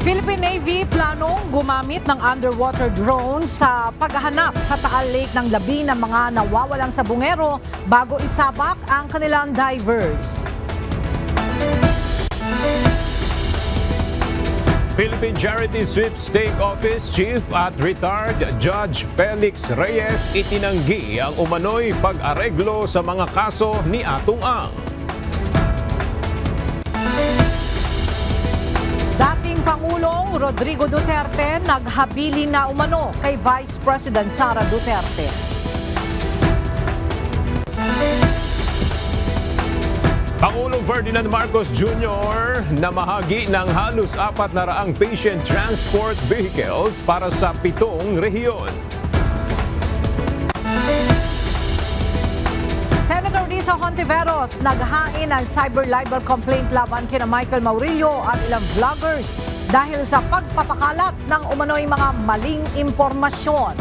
Philippine Navy planong gumamit ng underwater drone sa paghahanap sa Taal Lake ng labi ng mga nawawalang sabungero bago isabak ang kanilang divers. Philippine Charity Sweepstake Office Chief at Retired Judge Felix Reyes itinanggi ang umano'y pag-areglo sa mga kaso ni Atong Ang. Dating Pangulong Rodrigo Duterte naghabili na umano kay Vice President Sara Duterte. Pangulong Ferdinand Marcos Jr. namahagi ng halos 400 patient transport vehicles para sa 7 rehiyon. Senator Risa Hontiveros naghain ng cyber libel complaint laban kina Michael Maurilio at ilang vloggers dahil sa pagpapakalat ng umano'y mga maling impormasyon.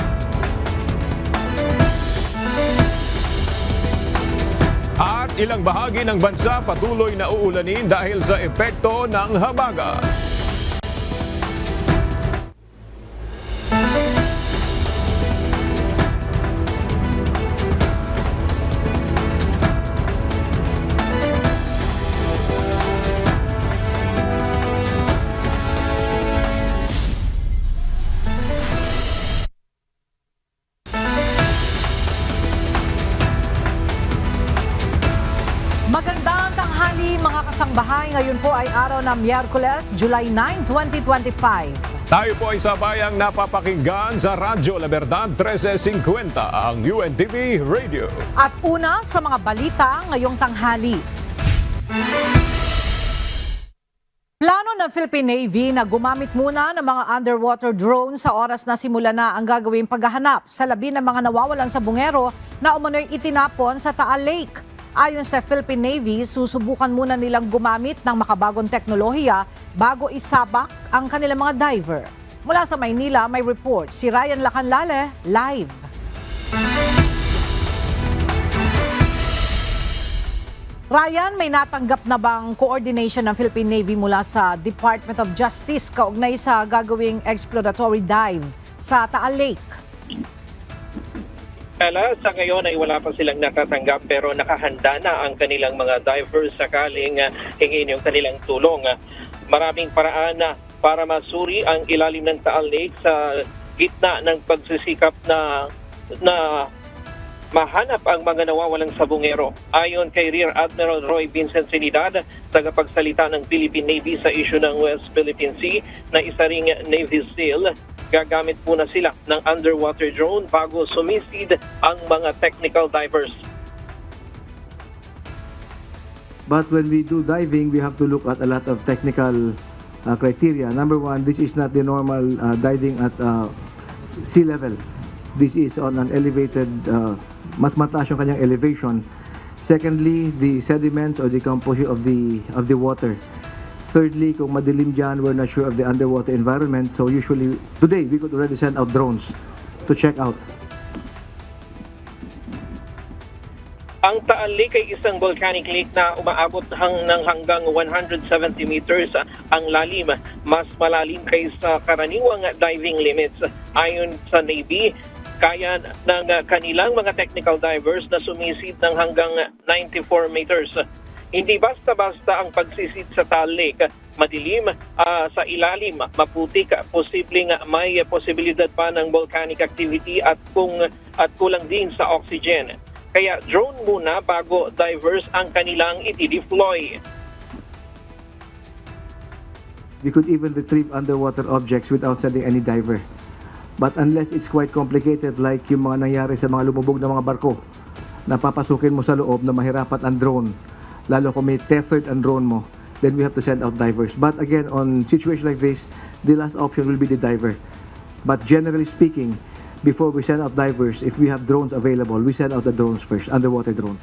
At ilang bahagi ng bansa patuloy na uulanin dahil sa epekto ng habagat. Magandang tanghali mga kasangbahay. Ngayon po ay araw ng Miyerkules, July 9, 2025. Tayo po ay sabayang napapakinggan sa Radyo La Verdad 1350 ang UNTV Radio. At una sa mga balita ngayong tanghali. Plano ng Philippine Navy na gumamit muna ng mga underwater drone sa oras na simula na ang gagawing paghahanap sa labi ng mga nawawalang sabungero na umano'y itinapon sa Taal Lake. Ayon sa Philippine Navy, susubukan muna nilang gumamit ng makabagong teknolohiya bago isabak ang kanilang mga diver. Mula sa Maynila, may report si Ryan Lacanlale, live. Ryan, may natanggap na bang coordination ng Philippine Navy mula sa Department of Justice kaugnay sa gagawing exploratory dive sa Taal Lake? Sa ngayon ay wala pa silang natatanggap pero nakahanda na ang kanilang mga divers sakaling hingin yung kanilang tulong. Maraming paraan para masuri ang ilalim ng Taal Lake sa gitna ng pagsisikap na mahanap ang mga nawawalang sabungero. Ayon kay Rear Admiral Roy Vincent Sinidad, tagapagsalita ng Philippine Navy sa issue ng West Philippine Sea na isa ring Navy SEAL, gagamit muna sila ng underwater drone bago sumisid ang mga technical divers. But when we do diving, we have to look at a lot of technical criteria. Number one, this is not the normal diving at sea level. This is on an elevated, mas mataas yung kanyang elevation. Secondly, the sediments or the composition of the water. Thirdly, kung madilim dyan, we're not sure of the underwater environment. So usually, today, we could already send out drones to check out. Ang Taal Lake ay isang volcanic lake na umaabot ng hanggang 170 meters ang lalim. Mas malalim kaysa karaniwang diving limits. Ayon sa Navy, kaya ng kanilang mga technical divers na sumisid ng hanggang 94 meters. Hindi basta-basta ang pagsisid sa Taal Lake. Madilim sa ilalim, maputik, posibleng may posibilidad pa ng volcanic activity at kulang din sa oxygen. Kaya drone muna bago divers ang kanilang iti-deploy. We could even retrieve underwater objects without sending any diver. But unless it's quite complicated like yung mga nangyari sa mga lumubog na mga barko, napapasukin mo sa loob na mahirapat ang drone, lalo kung may tethered ang drone mo, then we have to send out divers. But again, on situations like this, the last option will be the diver. But generally speaking, before we send out divers, if we have drones available, we send out the drones first, underwater drones.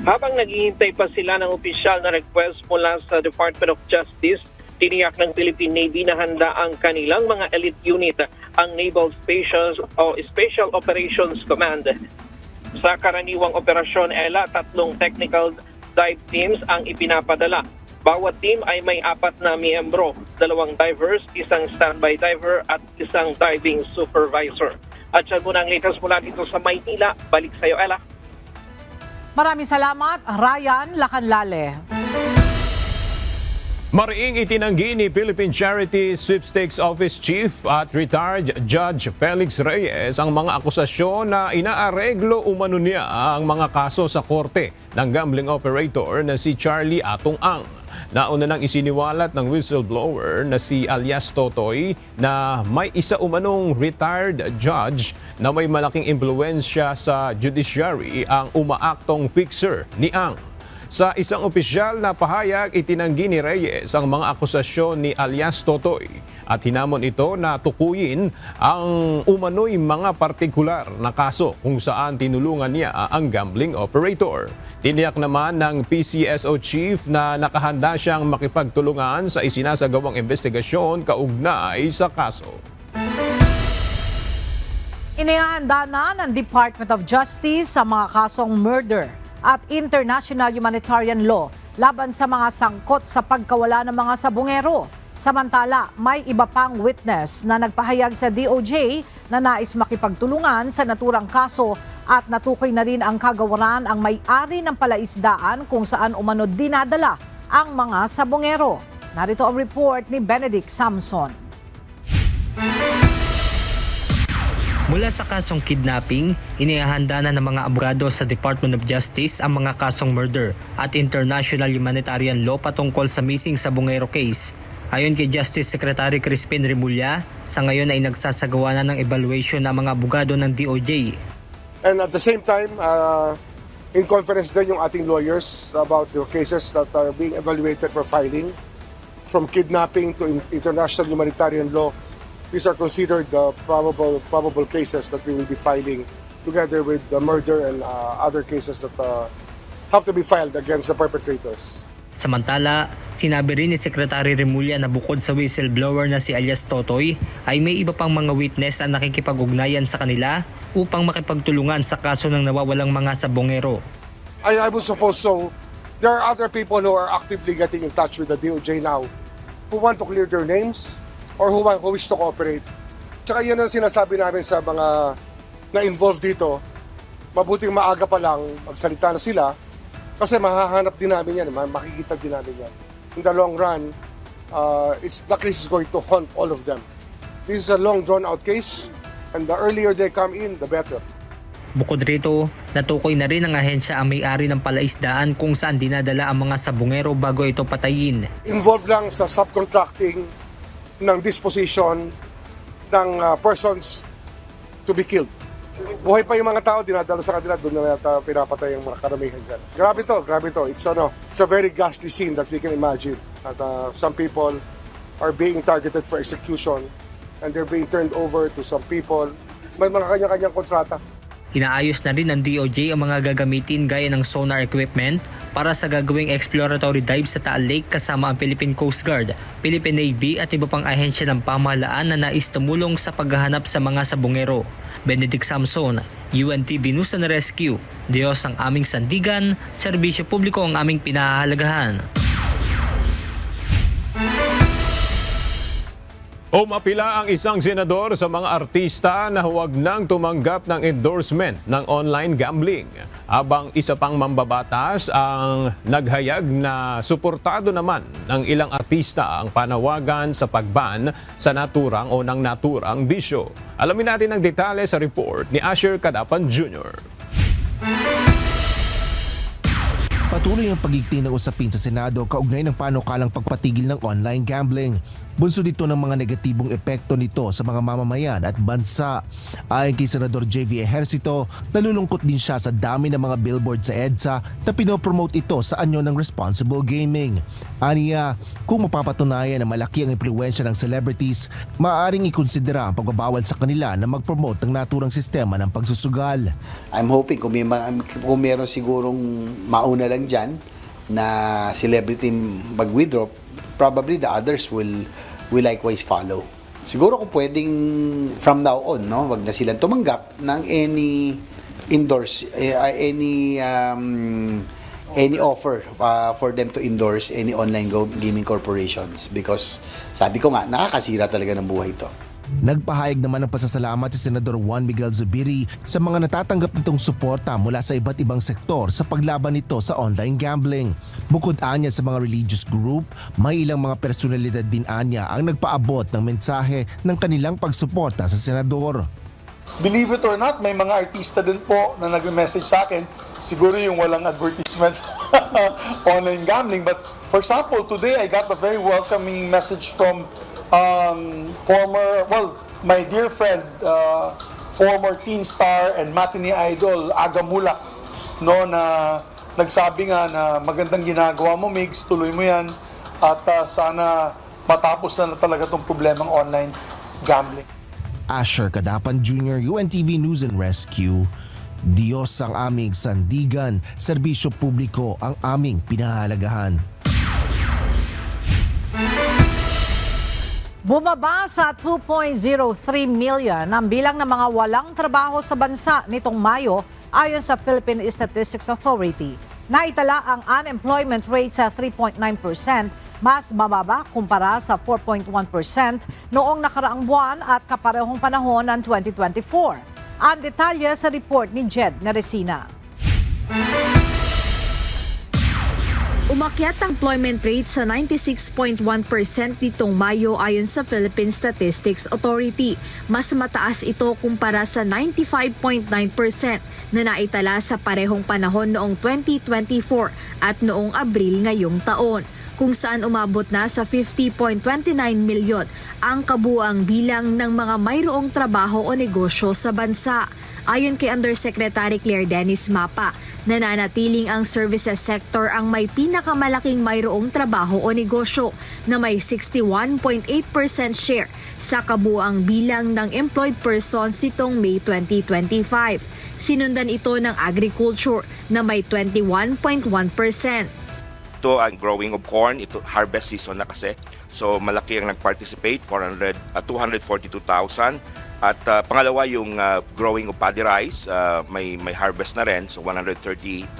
Habang naghihintay pa sila ng opisyal na request mula sa Department of Justice, tiniyak ng Philippine Navy na handa ang kanilang mga elite unit, ang Naval Special Operations Command. Sa karaniwang operasyon, 3 technical dive teams ang ipinapadala. Bawat team ay may 4 na miyembro, 2 divers, 1 standby diver at 1 diving supervisor. At siya muna ang latest mula dito sa Maynila. Balik sa iyo, Ella. Maraming salamat, Ryan Lacanlale. Mariing itinanggi ni Philippine Charity Sweepstakes Office Chief at retired Judge Felix Reyes ang mga akusasyon na inaareglo umano niya ang mga kaso sa korte ng gambling operator na si Charlie Atong Ang. Nauna nang isiniwalat ng whistleblower na si alias Totoy na may isa umanong retired judge na may malaking impluensya sa judiciary ang umaaktong fixer ni Ang. Sa isang opisyal na pahayag, itinanggi ni Reyes ang mga akusasyon ni alias Totoy at hinamon ito na tukuyin ang umano'y mga partikular na kaso kung saan tinulungan niya ang gambling operator. Tiniyak naman ng PCSO chief na nakahanda siyang makipagtulungan sa isinasagawang investigasyon kaugnay sa kaso. Inihanda na ng Department of Justice sa mga kasong murder at international humanitarian law laban sa mga sangkot sa pagkawala ng mga sabungero. Samantala, may iba pang witness na nagpahayag sa DOJ na nais makipagtulungan sa naturang kaso at natukoy na rin ang kagawaran ang may-ari ng palaisdaan kung saan umano dinadala ang mga sabungero. Narito ang report ni Benedict Samson. Mula sa kasong kidnapping, inihahanda na ng mga abogado sa Department of Justice ang mga kasong murder at international humanitarian law patungkol sa missing sabungero case. Ayon kay Justice Secretary Crispin Remulla, sa ngayon ay nagsasagawa na ng evaluation ng mga abogado ng DOJ. And at the same time, in conference din yung ating lawyers about the cases that are being evaluated for filing, from kidnapping to international humanitarian law. These are considered probable cases that we will be filing together with the murder and other cases that have to be filed against the perpetrators. Samantala, sinabi rin ni Secretary Remulla na bukod sa whistleblower na si alias Totoy, ay may iba pang mga witness ang nakikipag-ugnayan sa kanila upang makipagtulungan sa kaso ng nawawalang mga sabongero. I would suppose so. There are other people who are actively getting in touch with the DOJ now who want to clear their names or who wish to cooperate. Tsaka yun ang sinasabi namin sa mga na-involved dito. Mabuting maaga pa lang magsalita na sila kasi mahahanap din namin yan, makikita din namin yan. In the long run, the case is going to haunt all of them. This is a long drawn-out case and the earlier they come in, the better. Bukod rito, natukoy na rin ng ahensya ang may-ari ng palaisdaan kung saan dinadala ang mga sabongero bago ito patayin. Involved lang sa subcontracting ng disposition ng persons to be killed. Buhay pa yung mga tao, dinadala sa kanila, doon na yata pinapatay yung mga karamihan dyan. Grabe to. It's a very ghastly scene that we can imagine. At some people are being targeted for execution and they're being turned over to some people. May mga kanya-kanyang kontrata. Inaayos na rin ng DOJ ang mga gagamitin gaya ng sonar equipment para sa gagawing exploratory dive sa Taal Lake kasama ang Philippine Coast Guard, Philippine Navy at iba pang ahensya ng pamahalaan na nais tumulong sa paghahanap sa mga sabongero. Benedict Samson, UNTV News and Rescue. Diyos ang aming sandigan, serbisyo publiko ang aming pinahahalagahan. Umapila ang isang senador sa mga artista na huwag nang tumanggap ng endorsement ng online gambling. Habang isa pang mambabatas ang naghayag na suportado naman ng ilang artista ang panawagan sa pagban sa naturang o ng naturang bisyo. Alamin natin ang detalye sa report ni Asher Cadapan Jr. Patuloy ang pagigting ng usapin sa Senado kaugnay ng panukalang pagpatigil ng online gambling. Bunso dito ng mga negatibong epekto nito sa mga mamamayan at bansa. Ayon kay Senador JV Ejercito, nalulungkot din siya sa dami ng mga billboard sa EDSA na pinopromote ito sa anyo ng responsible gaming. Aniya, kung mapapatunayan na malaki ang impluwensya ng celebrities, maaaring ikonsidera ang pagbabawal sa kanila na mag-promote ng naturang sistema ng pagsusugal. I'm hoping kung meron sigurong mauna lang dyan na celebrity mag-withdraw, probably the others will likewise follow. Siguro kung pwedeng from now on, no, wag na silang tumanggap ng any any offer for them to endorse any online gaming corporations because sabi ko nga, nakakasira talaga ng buhay ito. Nagpahayag naman ng pasasalamat si Senador Juan Miguel Zubiri sa mga natatanggap nitong suporta mula sa iba't ibang sektor sa paglaban nito sa online gambling. Bukod anya sa mga religious group, may ilang mga personalidad din anya ang nagpaabot ng mensahe ng kanilang pagsuporta sa senador. Believe it or not, may mga artista din po na nag-message sa akin. Siguro yung walang advertisements online gambling. But for example, today I got a very welcoming message from my dear friend, former teen star and matinee idol, Aga Mulak, no, na nagsabi nga na magandang ginagawa mo, Migs, tuloy mo yan at sana matapos na talaga itong problemang online gambling. Asher Kadapan Jr., UNTV News and Rescue. Diyos ang aming sandigan, serbisyo publiko ang aming pinahalagahan. Bumaba sa 2.03 million ang bilang ng mga walang trabaho sa bansa nitong Mayo ayon sa Philippine Statistics Authority. Naitala ang unemployment rate sa 3.9%, mas mababa kumpara sa 4.1% noong nakaraang buwan at kaparehong panahon ng 2024. Ang detalye sa report ni Jed Neresina. Umakyat ang employment rate sa 96.1% nitong Mayo ayon sa Philippine Statistics Authority. Mas mataas ito kumpara sa 95.9% na naitala sa parehong panahon noong 2024 at noong Abril ngayong taon, kung saan umabot na sa 50.29 milyon ang kabuang bilang ng mga mayroong trabaho o negosyo sa bansa. Ayon kay Undersecretary Claire Dennis Mapa, nananatiling ang services sector ang may pinakamalaking mayroong trabaho o negosyo na may 61.8% share sa kabuang bilang ng employed persons nitong May 2025. Sinundan ito ng agriculture na may 21.1%. Ito ang growing of corn, ito harvest season na kasi. So malaki ang nag-participate, 242,000. At pangalawa yung growing of paddy rice, may harvest na rin, so 130,000.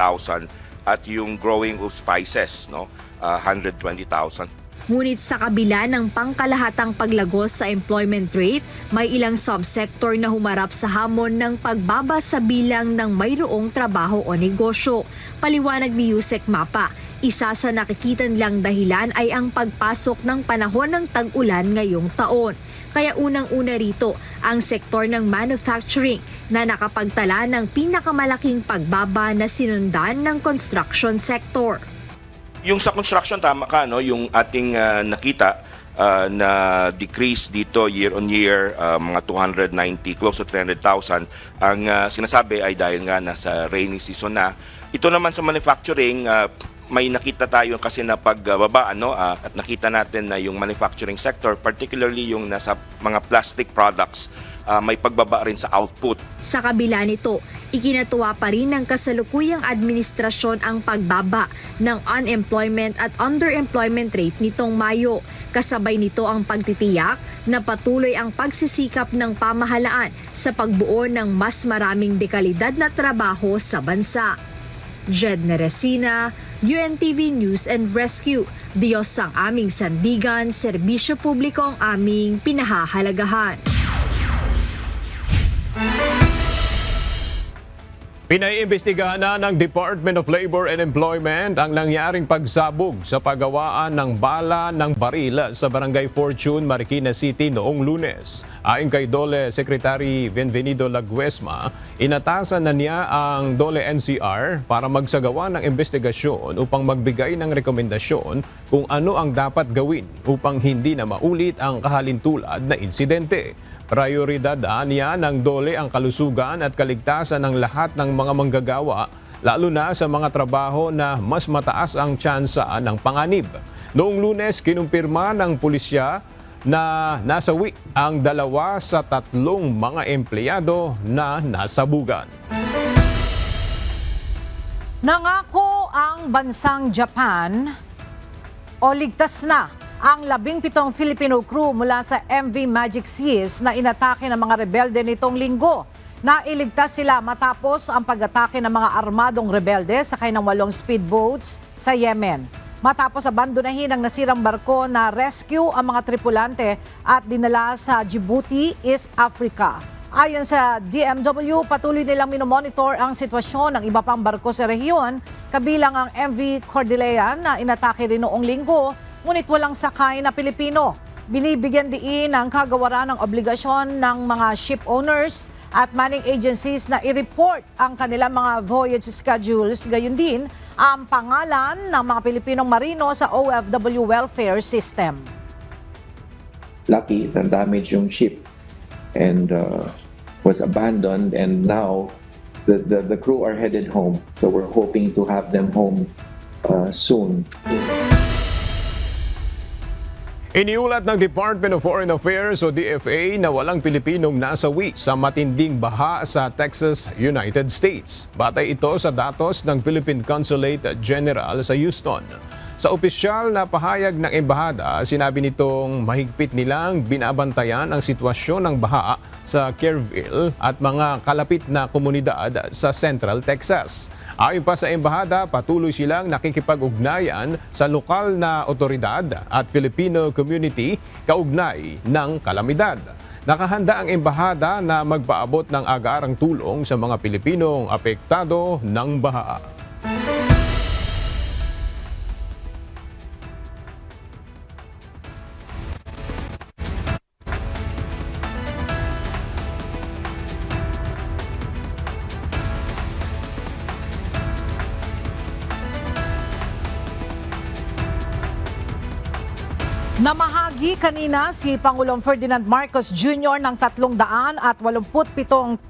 At yung growing of spices, 120,000. Ngunit sa kabila ng pangkalahatang paglagos sa employment rate, may ilang subsector na humarap sa hamon ng pagbaba sa bilang ng mayroong trabaho o negosyo. Paliwanag ni Yusek Mapa, isa sa nakikita nilang dahilan ay ang pagpasok ng panahon ng tag-ulan ngayong taon. Kaya unang-una rito ang sektor ng manufacturing na nakapagtala ng pinakamalaking pagbaba na sinundan ng construction sector. Yung sa construction, tama ka, yung ating nakita na decrease dito year on year, mga 290, close to 300,000. Ang sinasabi ay dahil nga nasa rainy season na. Ito naman sa manufacturing, may nakita tayo kasi na pagbaba at nakita natin na yung manufacturing sector, particularly yung nasa mga plastic products, may pagbaba rin sa output. Sa kabila nito, ikinatuwa pa rin ng kasalukuyang administrasyon ang pagbaba ng unemployment at underemployment rate nitong Mayo. Kasabay nito ang pagtitiyak na patuloy ang pagsisikap ng pamahalaan sa pagbuo ng mas maraming dekalidad na trabaho sa bansa. Jed Neresina, UNTV News and Rescue. Diyos ang aming sandigan, serbisyo publiko ang aming pinahahalagahan. Pinaiimbestigahan na ng Department of Labor and Employment ang nangyaring pagsabog sa paggawaan ng bala ng baril sa Barangay Fortune, Marikina City noong Lunes. Ayon kay DOLE Secretary Bienvenido Laguesma, inatasan na niya ang DOLE NCR para magsagawa ng investigasyon upang magbigay ng rekomendasyon kung ano ang dapat gawin upang hindi na maulit ang kahalintulad na insidente. Prioridad niya ng DOLE ang kalusugan at kaligtasan ng lahat ng mga manggagawa, lalo na sa mga trabaho na mas mataas ang tsansa ng panganib. Noong Lunes, kinumpirma ng pulisya na nasawi ang 2 sa 3 mga empleyado na nasabugan. Nangako ang bansang Japan o ligtas na ang 17 Filipino crew mula sa MV Magic Seas na inatake ng mga rebelde nitong linggo. Nailigtas sila matapos ang pag-atake ng mga armadong rebelde sakay ng 8 speedboats sa Yemen. Matapos abandonahin ang nasirang barko na rescue ang mga tripulante at dinala sa Djibouti, East Africa. Ayon sa DMW, patuloy nilang minomonitor ang sitwasyon ng iba pang barko sa rehiyon, kabilang ang MV Cordilleran na inatake rin noong linggo, ngunit walang sakay na Pilipino. Binibigyan diin ng kagawaran ng obligasyon ng mga ship owners at manning agencies na i-report ang kanilang mga voyage schedules, gayon din ang pangalan ng mga Pilipinong marino sa OFW welfare system. Lucky na damage yung ship and was abandoned, and now the crew are headed home, so we're hoping to have them home soon. Iniulat ng Department of Foreign Affairs o DFA na walang Pilipinong nasawi sa matinding baha sa Texas, United States. Batay ito sa datos ng Philippine Consulate General sa Houston. Sa opisyal na pahayag ng embahada, sinabi nitong mahigpit nilang binabantayan ang sitwasyon ng baha sa Kerrville at mga kalapit na komunidad sa Central Texas. Ayon pa sa embahada, patuloy silang nakikipag-ugnayan sa lokal na otoridad at Filipino community kaugnay ng kalamidad. Nakahanda ang embahada na magpaabot ng agarang tulong sa mga Pilipinong apektado ng baha. Namahagi kanina si Pangulong Ferdinand Marcos Jr. ng 387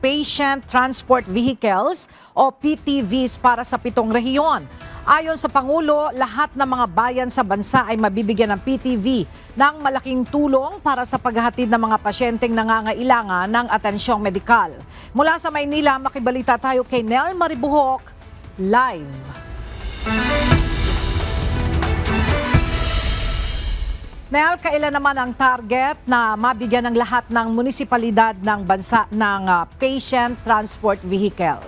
patient transport vehicles o PTVs para sa 7 rehiyon. Ayon sa Pangulo, lahat ng mga bayan sa bansa ay mabibigyan ng PTV ng malaking tulong para sa paghahatid ng mga pasyenteng nangangailangan ng atensyong medikal. Mula sa Maynila, makibalita tayo kay Nel Maribuhok, live. Nel, kailan naman ang target na mabigyan ng lahat ng munisipalidad ng bansa ng patient transport vehicle?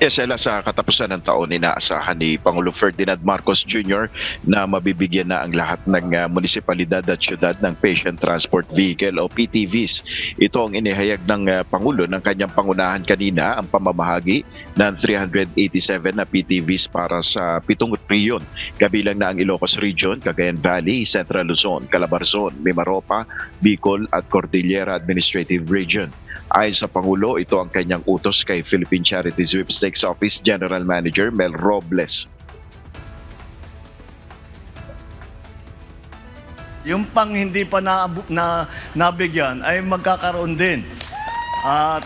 Ella, sa katapusan ng taon, inaasahan ni Pangulong Ferdinand Marcos Jr. na mabibigyan na ang lahat ng munisipalidad at syudad ng Patient Transport Vehicle o PTVs. Ito ang inihayag ng Pangulo ng kanyang pangunahan kanina, ang pamamahagi ng 387 na PTVs para sa 7 rehiyon. Kabilang na ang Ilocos Region, Cagayan Valley, Central Luzon, Calabarzon, Mimaropa, Bicol at Cordillera Administrative Region. Ayon sa Pangulo, ito ang kanyang utos kay Philippine Charity Sweepstakes Office General Manager Mel Robles. Yung pang hindi pa nabigyan ay magkakaroon din. At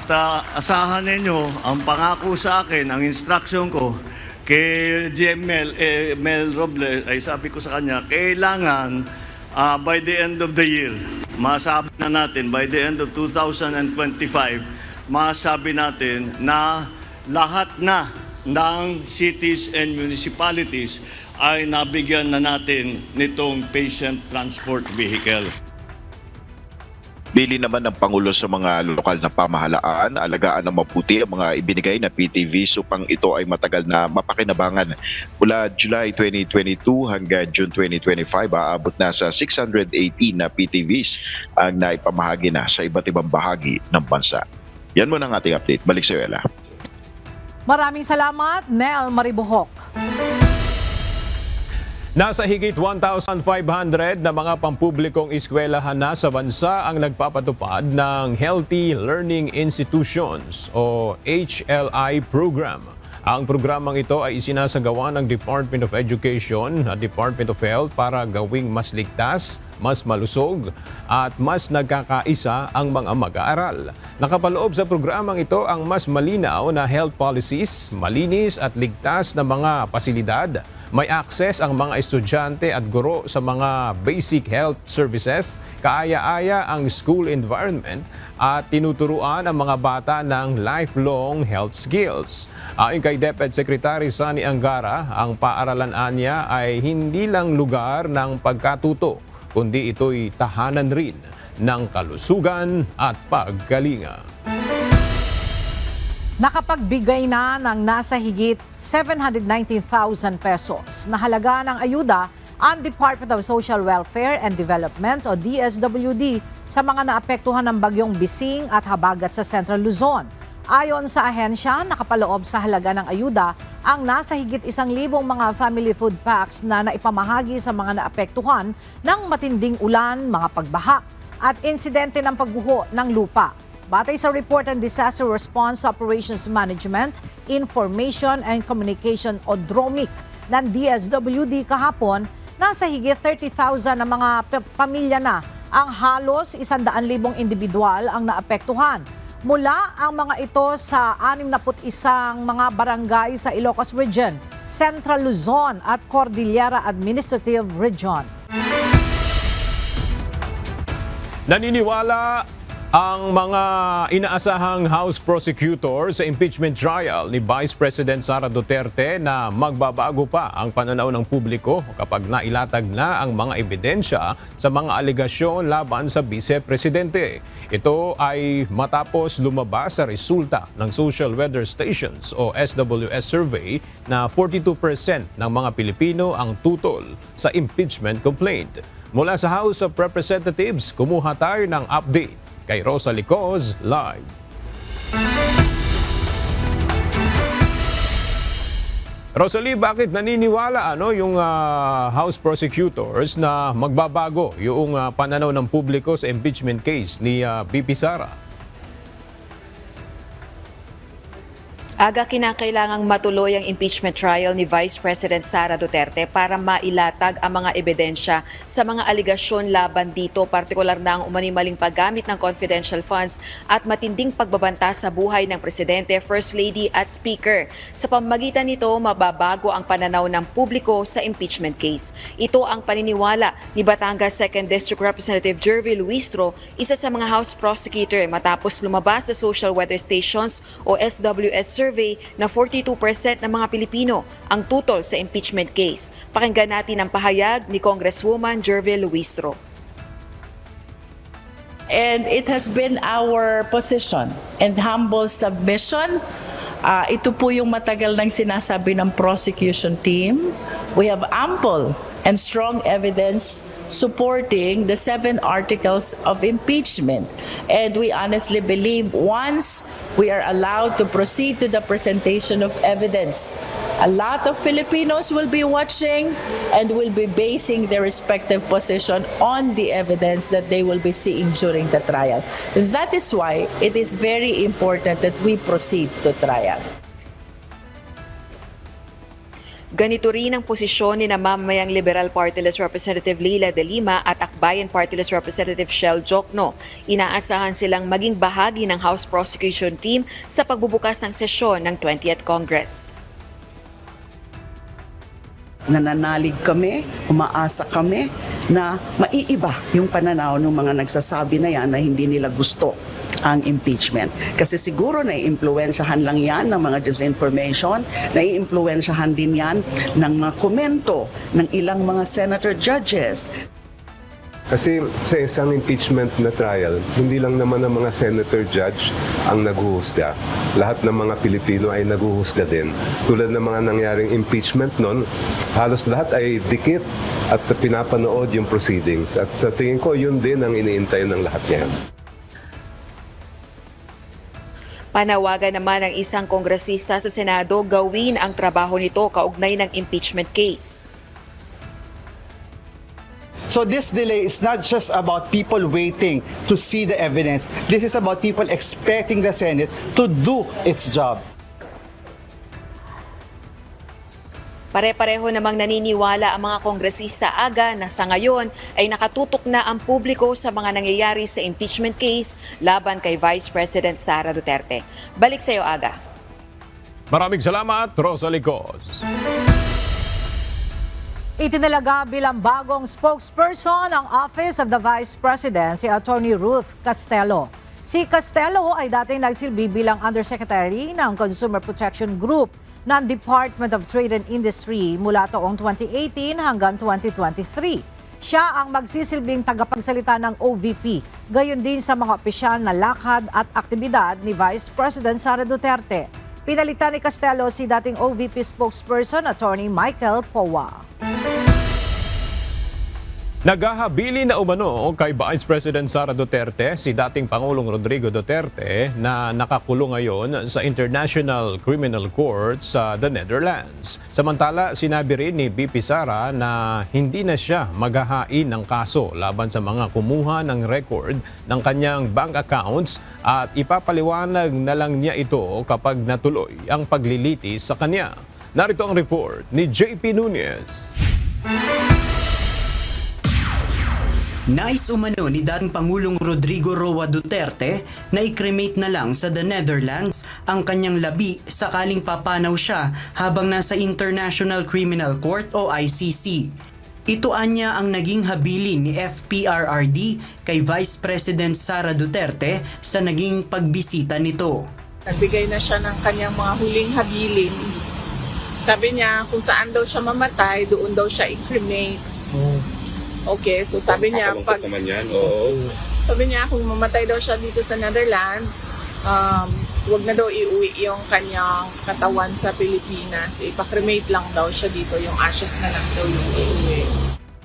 asahan ninyo, ang pangako sa akin, ang instruction ko kay GML Mel Robles, ay sabi ko sa kanya, kailangan by the end of the year, masabi na natin, by the end of 2025, masabi natin na lahat na ng cities and municipalities ay nabigyan na natin nitong patient transport vehicle. Bili naman ng Pangulo sa mga lokal na pamahalaan, alagaan ng mabuti ang mga ibinigay na PTVs upang ito ay matagal na mapakinabangan. Mula July 2022 hanggang June 2025, aabot na sa 618 na PTVs ang naipamahagi na sa iba't ibang bahagi ng bansa. Yan muna ang ating update. Balik sa iyo, Ella. Maraming salamat, Nel Maribuhok. Nasa higit 1,500 na mga pampublikong eskwelahan na sa bansa ang nagpapatupad ng Healthy Learning Institutions o HLI program. Ang programang ito ay isinasagawa ng Department of Education at Department of Health para gawing mas ligtas, mas malusog at mas nagkakaisa ang mga mag-aaral. Nakapaloob sa programang ito ang mas malinaw na health policies, malinis at ligtas na mga pasilidad. May access ang mga estudyante at guro sa mga basic health services, kaaya-aya ang school environment at tinuturuan ang mga bata ng lifelong health skills. Ayon kay DepEd Secretary Sani Angara, ang paaralan niya ay hindi lang lugar ng pagkatuto, kundi ito'y tahanan rin ng kalusugan at pagkalinga. Nakapagbigay na ng nasa higit 719,000 pesos na halaga ng ayuda ang Department of Social Welfare and Development o DSWD sa mga naapektuhan ng bagyong Bising at Habagat sa Central Luzon. Ayon sa ahensya, nakapaloob sa halaga ng ayuda ang nasa higit 1,000 mga family food packs na naipamahagi sa mga naapektuhan ng matinding ulan, mga pagbaha at insidente ng pagguho ng lupa. Batay sa Report and Disaster Response Operations Management, Information and Communication o DROMIC ng DSWD kahapon, nasa higit 30,000 na mga pamilya na ang halos 100,000 individual ang naapektuhan. Mula ang mga ito sa 61 mga barangay sa Ilocos Region, Central Luzon at Cordillera Administrative Region. Naniniwala ang mga inaasahang House Prosecutor sa impeachment trial ni Vice President Sara Duterte na magbabago pa ang pananaw ng publiko kapag nailatag na ang mga ebidensya sa mga alegasyon laban sa Vice Presidente. Ito ay matapos lumabas sa resulta ng Social Weather Stations o SWS survey na 42% ng mga Pilipino ang tutol sa impeachment complaint. Mula sa House of Representatives, kumuha tayo ng update kay Rosalie Coz live. Rosalie, bakit naniniwala yung House prosecutors na magbabago yung pananaw ng publiko sa impeachment case ni VP Sara? Aga, kinakailangang matuloy ang impeachment trial ni Vice President Sara Duterte para mailatag ang mga ebidensya sa mga aligasyon laban dito, partikular na ang umanimaling paggamit ng confidential funds at matinding pagbabanta sa buhay ng Presidente, First Lady at Speaker. Sa pamamagitan nito, mababago ang pananaw ng publiko sa impeachment case. Ito ang paniniwala ni Batangas 2nd District Representative Jervy Luistro, isa sa mga House prosecutor matapos lumabas sa Social Weather Stations o SWS survey na 42% ng mga Pilipino ang tutol sa impeachment case. Pakinggan natin ang pahayag ni Congresswoman Jervy Luistro. And it has been our position and humble submission. Ito po yung matagal nang sinasabi ng prosecution team. We have ample and strong evidence supporting the 7 articles of impeachment. And we honestly believe once we are allowed to proceed to the presentation of evidence, a lot of Filipinos will be watching and will be basing their respective position on the evidence that they will be seeing during the trial. That is why it is very important that we proceed to trial. Ganito rin ang posisyon ni namamayang Liberal Party List Representative Leila De Lima at Akbayan Party List Representative Shell Jokno. Inaasahan silang maging bahagi ng House Prosecution Team sa pagbubukas ng sesyon ng 20th Congress. Nananalig kami, umaasa kami na maiiba yung pananaw ng mga nagsasabi na yan na hindi nila gusto ang impeachment. Kasi siguro naiimpluwensyahan lang yan ng mga disinformation, naiimpluwensyahan din yan ng mga komento ng ilang mga senator judges. Kasi sa isang impeachment na trial, hindi lang naman ang mga senator judge ang naghuhusga. Lahat ng mga Pilipino ay naghuhusga din. Tulad ng mga nangyaring impeachment noon, halos lahat ay dikit at pinapanood yung proceedings. At sa tingin ko, yun din ang iniintay ng lahat ngayon. Panawagan naman ng isang kongresista sa Senado gawin ang trabaho nito kaugnay ng impeachment case. So this delay is not just about people waiting to see the evidence. This is about people expecting the Senate to do its job. Pare-pareho namang naniniwala ang mga kongresista aga na sa ngayon ay nakatutok na ang publiko sa mga nangyayari sa impeachment case laban kay Vice President Sara Duterte. Balik sa iyo, Aga. Maraming salamat, Rosalie Coz. Itinalaga bilang bagong spokesperson ang Office of the Vice President si Attorney Ruth Castello. Si Castello ay dating nagsilbi bilang Undersecretary ng Consumer Protection Group ng Department of Trade and Industry mula taong 2018 hanggang 2023. Siya ang magsisilbing tagapagsalita ng OVP, gayon din sa mga opisyal na lakad at aktibidad ni Vice President Sara Duterte. Pinalitan ni Castelo si dating OVP spokesperson Attorney Michael Powa. Naghahabili na umano kay Vice President Sara Duterte si dating Pangulong Rodrigo Duterte na nakakulong ngayon sa International Criminal Court sa the Netherlands. Samantala, sinabi rin ni VP Sara na hindi na siya maghahain ng kaso laban sa mga kumuha ng record ng kanyang bank accounts at ipapaliwanag na lang niya ito kapag natuloy ang paglilitis sa kanya. Narito ang report ni JP Nunez. Nais umano ni dating Pangulong Rodrigo Roa Duterte na i-cremate na lang sa the Netherlands ang kanyang labi sakaling papanaw siya habang nasa International Criminal Court o ICC. Ito anya ang naging habilin ni FPRRD kay Vice President Sara Duterte sa naging pagbisita nito. Nagbigay na siya ng kanyang mga huling habilin. Sabi niya kung saan daw siya mamatay, doon daw siya i-cremate. Okay, so sabi niya sabi niya kung mamatay daw siya dito sa Netherlands, wag na daw iuwi yung kanyang katawan sa Pilipinas. Ipa-cremate lang daw siya dito, yung ashes na lang daw yung iuwi.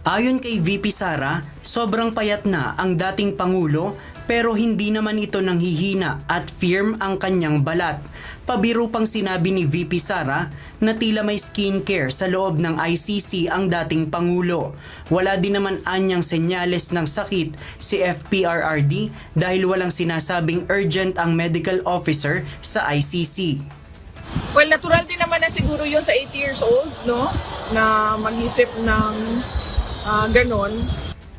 Ayon kay VP Sara, sobrang payat na ang dating Pangulo pero hindi naman ito nanghihina at firm ang kanyang balat. Pabiro pang sinabi ni VP Sara na tila may skincare sa loob ng ICC ang dating Pangulo. Wala din naman anyang senyales ng sakit si FPRRD dahil walang sinasabing urgent ang medical officer sa ICC. Well, natural din naman na siguro yun sa 80 years old, no? Na mag-isip ng ganon.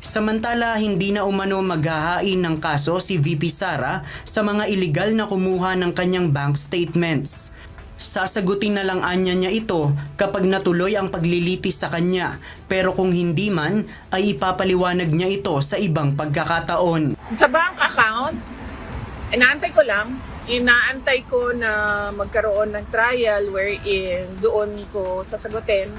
Samantala, hindi na umano maghahain ng kaso si VP Sara sa mga iligal na kumuha ng kanyang bank statements. Sasagutin na lang anya niya ito kapag natuloy ang paglilitis sa kanya, pero kung hindi man ay ipapaliwanag niya ito sa ibang pagkakataon. Sa bank accounts, inaantay ko na magkaroon ng trial wherein doon ko sasagutin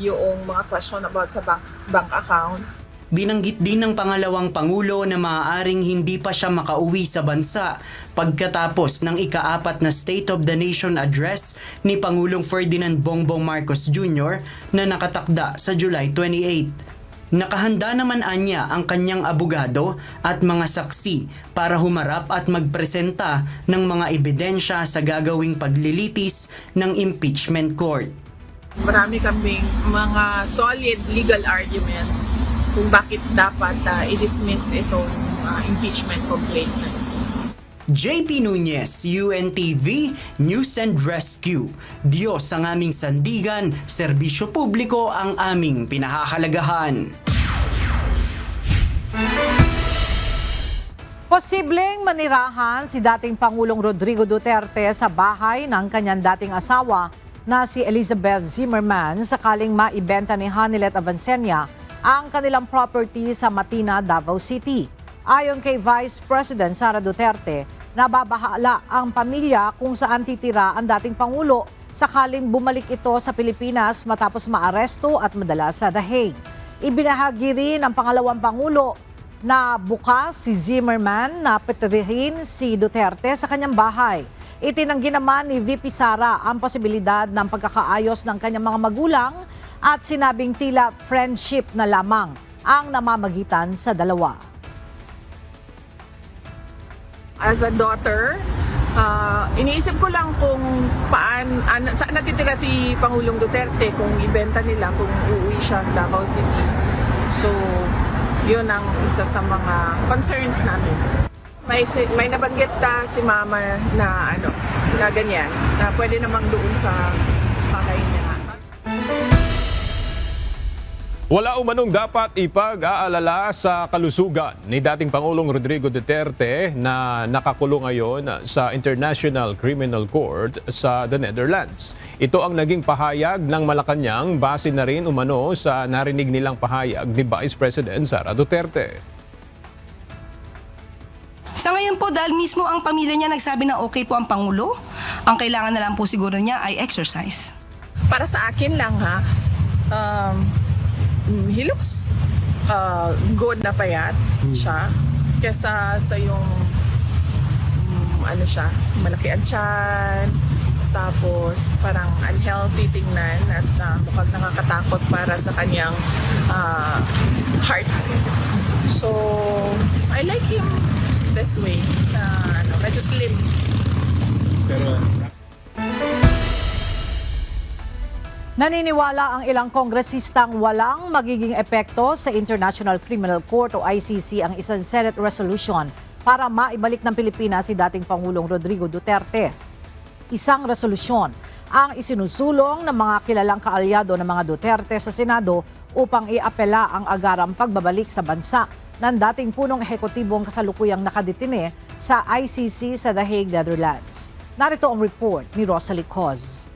yung mga question about sa bank accounts. Binanggit din ng pangalawang Pangulo na maaaring hindi pa siya makauwi sa bansa pagkatapos ng ika-4 na State of the Nation address ni Pangulong Ferdinand Bongbong Marcos Jr. na nakatakda sa July 28. Nakahanda naman anya ang kanyang abogado at mga saksi para humarap at magpresenta ng mga ebidensya sa gagawing paglilitis ng impeachment court. Marami kaming mga solid legal arguments kung bakit dapat i-dismiss itong impeachment complaint. JP Nunez, UNTV, News and Rescue. Diyos ang aming sandigan, serbisyo publiko ang aming pinahahalagahan. Posibleng manirahan si dating Pangulong Rodrigo Duterte sa bahay ng kanyang dating asawa na si Elizabeth Zimmerman sakaling maibenta ni Hanilet Avancenia ang kanilang property sa Matina, Davao City. Ayon kay Vice President Sara Duterte, nababahala ang pamilya kung saan titira ang dating Pangulo sakaling bumalik ito sa Pilipinas matapos maaresto at madala sa The Hague. Ibinahagi rin ng pangalawang Pangulo na bukas si Zimmerman na petrihin si Duterte sa kanyang bahay. Itinanggi naman ni VP Sara ang posibilidad ng pagkakaayos ng kanyang mga magulang at sinabing tila friendship na lamang ang namamagitan sa dalawa. As a daughter, iniisip ko lang kung saan natitira si Pangulong Duterte kung ibenta nila, kung uuwi siya ng Davao City. So, yun ang isa sa mga concerns namin. May nabanggit si Mama na na ganyan, na pwede namang doon sa bahay niya. Wala umanong dapat ipag-aalala sa kalusugan ni dating Pangulong Rodrigo Duterte na nakakulong ngayon sa International Criminal Court sa the Netherlands. Ito ang naging pahayag ng Malacanang base na rin umano sa narinig nilang pahayag ni Vice President Sara Duterte. Sa ngayon po, dahil mismo ang pamilya niya nagsabi na okay po ang Pangulo, ang kailangan na lang po siguro niya ay exercise. Para sa akin lang he looks good na payat siya kesa sa yung ano siya, malaki ang tiyan, tapos parang unhealthy tingnan at mukhang nakakatakot para sa kanyang heart. So, I like him this way, medyo slim. Naniniwala ang ilang kongresistang walang magiging epekto sa International Criminal Court o ICC ang isang Senate resolution para maibalik ng Pilipinas si dating Pangulong Rodrigo Duterte. Isang resolusyon ang isinusulong ng mga kilalang kaalyado ng mga Duterte sa Senado upang iapela ang agarang pagbabalik sa bansa ng dating punong ehekutibong kasalukuyang nakadetine sa ICC sa The Hague, Netherlands. Narito ang report ni Rosalie Coz.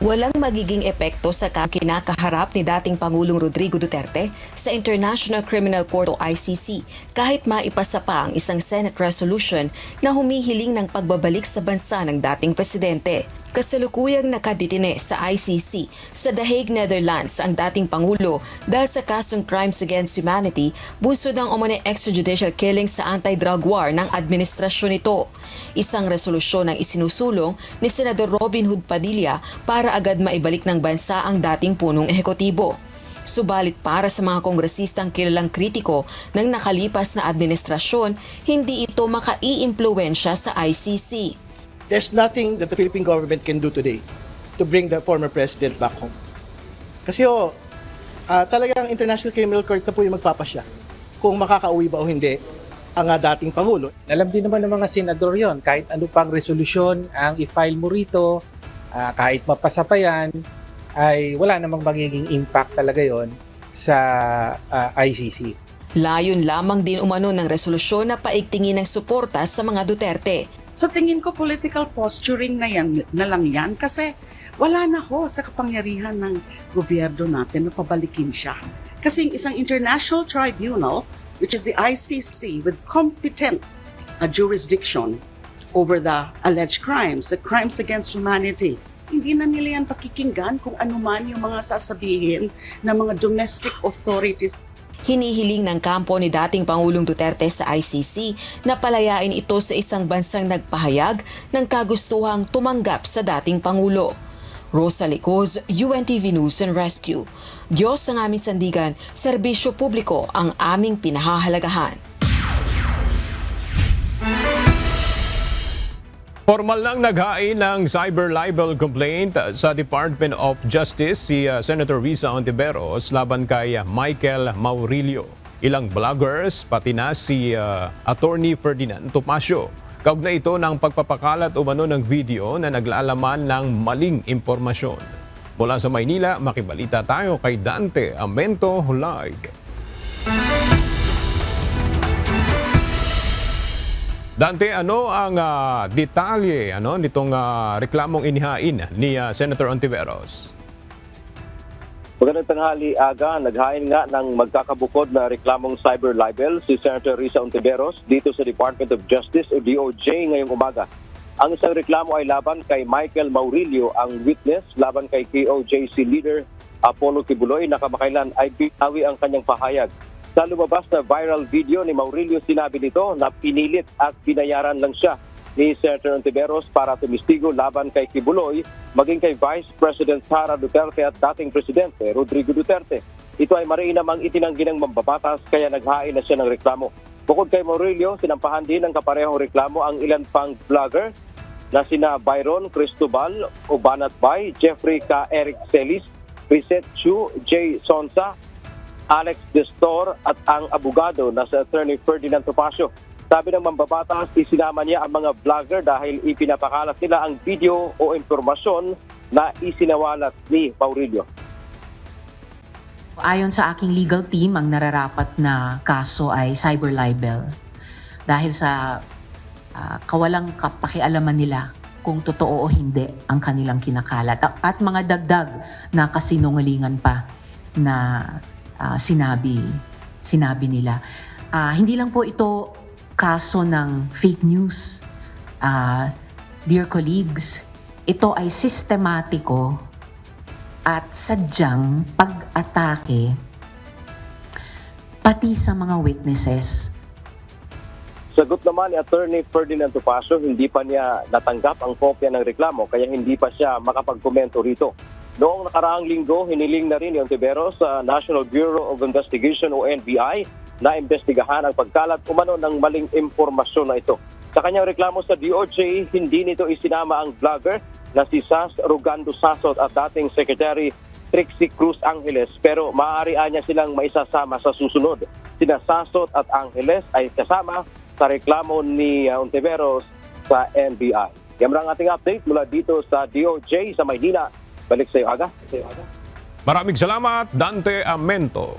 Walang magiging epekto sa kinakaharap ni dating Pangulong Rodrigo Duterte sa International Criminal Court o ICC kahit maipasa pa ang isang Senate resolution na humihiling ng pagbabalik sa bansa ng dating presidente. Kasalukuyang nakadetine sa ICC sa The Hague, Netherlands ang dating Pangulo dahil sa kasong crimes against humanity bunsod ng umano'y extrajudicial killing sa anti-drug war ng administrasyon nito. Isang resolusyon ang isinusulong ni Senador Robin Hood Padilla para agad maibalik ng bansa ang dating punong ehekutibo. Subalit para sa mga kongresistang kilalang kritiko ng nakalipas na administrasyon, hindi ito makaiimpluwensya sa ICC. There's nothing that the Philippine government can do today to bring the former president back home. Kasi talagang International Criminal Court na po yung magpapasya kung makakauwi ba o hindi ang dating Pangulo. Alam din naman ng mga senador yon, kahit ano pang resolusyon ang i-file mo rito, kahit mapasa pa yan, ay wala namang magiging impact talaga yon sa ICC. Layon lamang din umano ng resolusyon na paigtingin ng suporta sa mga Duterte. Sa tingin ko, political posturing na lang yan kasi wala na ho sa kapangyarihan ng gobyerno natin na pabalikin siya. Kasi yung isang international tribunal, which is the ICC, with competent jurisdiction over the alleged crimes, the crimes against humanity, hindi na nila yan pakikinggan kung ano man yung mga sasabihin ng mga domestic authorities. Hinihiling ng kampo ni dating Pangulong Duterte sa ICC na palayain ito sa isang bansang nagpahayag ng kagustuhang tumanggap sa dating Pangulo. Rosalie Coz, UNTV News and Rescue. Diyos ang aming sandigan, serbisyo publiko ang aming pinahahalagahan. Formal nang naghain ng cyber libel complaint sa Department of Justice si Senator Risa Hontiveros laban kay Michael Maurilio. Ilang vloggers pati na si Attorney Ferdinand Topacio. Kaugnay ito ng pagpapakalat umano ng video na naglalaman ng maling impormasyon. Mula sa Maynila, makibalita tayo kay Dante Amento Hulag. Dante, ano ang detalye nitong reklamong inihain ni Senator Hontiveros? Magandang tanghali, Aga. Naghain nga ng magkakabukod na reklamong cyber libel si Senator Risa Hontiveros dito sa Department of Justice o DOJ ngayong umaga. Ang isang reklamo ay laban kay Michael Maurilio, ang witness, laban kay KOJC leader Apollo Kibuloy na kamakailan ay binawi ang kanyang pahayag. Sa lumabas na viral video ni Maurilio, sinabi nito na pinilit at binayaran lang siya ni Senator Hontiveros para tumistigo laban kay Kibuloy, maging kay Vice President Sara Duterte at dating Presidente Rodrigo Duterte. Ito ay mariin namang itinanggi ng mambabatas kaya naghain na siya ng reklamo. Bukod kay Maurilio, sinampahan din ng kaparehong reklamo ang ilan pang vlogger na sina Byron Cristobal, Obanat Bay, Jeffrey K. Eric Celis, Reset Chu, J. Sonsa, Alex Destor at ang abogado na si Attorney Ferdinand Topacio. Sabi ng mambabatas, isinama niya ang mga vlogger dahil ipinapakalat nila ang video o impormasyon na isinawalat ni Maurilio. Ayon sa aking legal team, ang nararapat na kaso ay cyber libel dahil sa kawalang kapakialaman nila kung totoo o hindi ang kanilang kinakalat at mga dagdag na kasinungalingan pa na sinabi nila. Hindi lang po ito kaso ng fake news. Dear colleagues, ito ay sistematiko at sadyang pag-atake pati sa mga witnesses. Sagot naman ni Attorney Ferdinand Topacio, hindi pa niya natanggap ang kopya ng reklamo kaya hindi pa siya makapagkomento rito. Noong nakaraang linggo, hiniling na rin ni Ontiveros sa National Bureau of Investigation o NBI na imbestigahan ang pagkalat umano ng maling impormasyon na ito. Sa kanyang reklamo sa DOJ, hindi nito isinama ang vlogger na si Sas Rugando Sasot at dating Secretary Trixie Cruz Angeles, pero maaari niya silang maisasama sa susunod. Sina Sasot at Angeles ay kasama sa reklamo ni Ontiveros sa NBI. Yan ang ating update mula dito sa DOJ sa Maynila. Balik sa iyo, Aga. Maraming salamat, Dante Amento.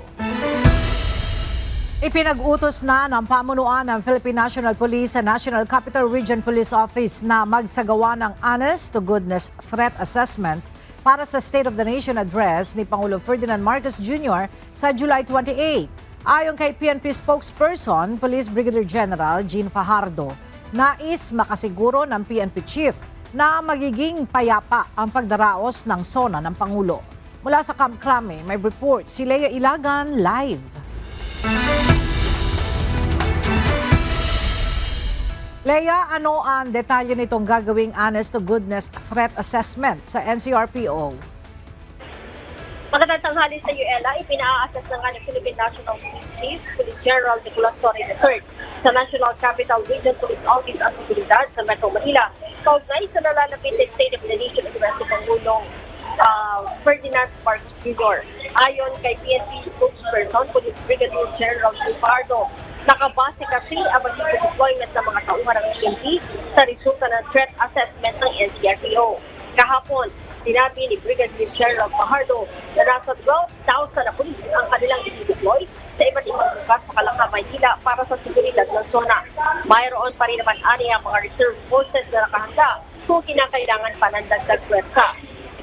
Ipinag-utos na ng pamunuan ng Philippine National Police sa National Capital Region Police Office na magsagawa ng honest-to-goodness threat assessment para sa State of the Nation address ni Pangulong Ferdinand Marcos Jr. sa July 28. Ayon kay PNP spokesperson, Police Brigadier General Jean Fajardo, nais makasiguro ng PNP Chief na magiging payapa ang pagdaraos ng SONA ng Pangulo. Mula sa Camp Crame, may report si Lea Ilagan live. Lea, ano ang detalye nitong gagawing honest-to-goodness threat assessment sa NCRPO? Magandang tanghali sa iyo, Ella. Ipina-assess ng Philippine National Police Chief, Police General Nicolas Torre III sa National Capital Region Police Office at Seguridad sa Metro Manila. Kaugnay sa nalalapit na State of the Nation address ng Pangulong Ferdinand Marcos Jr. Ayon kay PNP spokesperson, Police Brigadier General Fajardo, nakabase kasi ang magiging deployment ng mga tauhan ng PNP sa resulta ng threat assessment ng NCRPO. Kahapon, sinabi ni Brigadier General Fajardo na nasa 12,000 na pulis ang kanilang i-deploy sa iba't ibang lugar sa Calacca, Maynila para sa seguridad ng zona. Mayroon pa rin naman ang mga reserve forces na nakahanda kung kinakailangan pa ng dagdag pwersa.